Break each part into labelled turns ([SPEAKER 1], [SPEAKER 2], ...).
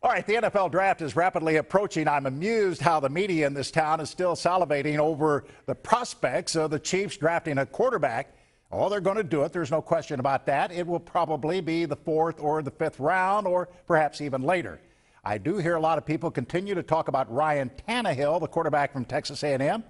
[SPEAKER 1] All right, the NFL draft is rapidly approaching. I'm amused how the media in this town is still salivating over the prospects of the Chiefs drafting a quarterback. Oh, they're going to do it. There's no question about that. It will probably be the 4th or the 5th round, or perhaps even later. I do hear a lot of people continue to talk about Ryan Tannehill, the quarterback from Texas A&M. Did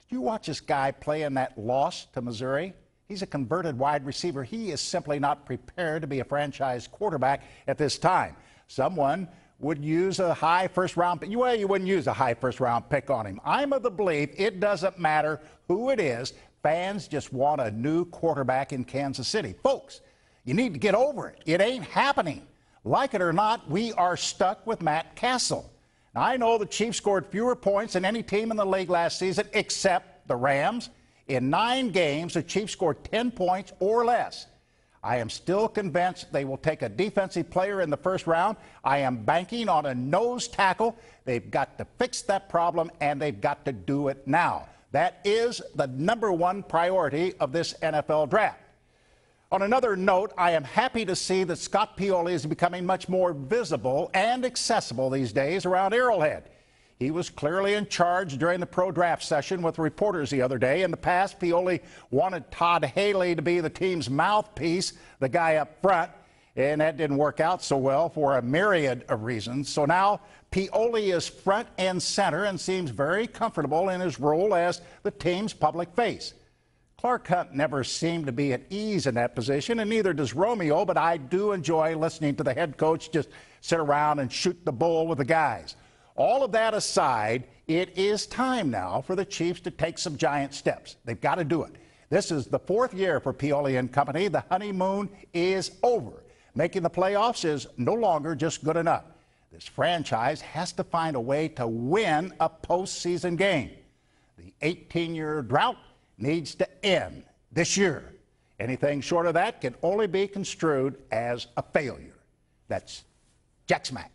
[SPEAKER 1] you watch this guy play in that loss to Missouri? He's a converted wide receiver. He is simply not prepared to be a franchise quarterback at this time. Someone would use a high first-round pick. Well, you wouldn't use a high first-round pick on him. I'm of the belief it doesn't matter who it is. Fans just want a new quarterback in Kansas City. Folks, you need to get over it. It ain't happening. Like it or not, we are stuck with Matt Cassel. Now, I know the Chiefs scored fewer points than any team in the league last season except the Rams. In 9 games, the Chiefs scored 10 points or less. I am still convinced they will take a defensive player in the first round. I am banking on a nose tackle. They've got to fix that problem, and they've got to do it now. That is the #1 priority of this NFL draft. On another note, I am happy to see that Scott Pioli is becoming much more visible and accessible these days around Arrowhead. He was clearly in charge during the pro-draft session with reporters the other day. In the past, Pioli wanted Todd Haley to be the team's mouthpiece, the guy up front, and that didn't work out so well for a myriad of reasons. So now Pioli is front and center and seems very comfortable in his role as the team's public face. Clark Hunt never seemed to be at ease in that position, and neither does Romeo, but I do enjoy listening to the head coach just sit around and shoot the bull with the guys. All of that aside, it is time now for the Chiefs to take some giant steps. They've got to do it. This is the 4th year for Pioli and company. The honeymoon is over. Making the playoffs is no longer just good enough. This franchise has to find a way to win a postseason game. The 18-year drought needs to end this year. Anything short of that can only be construed as a failure. That's Jack Smack.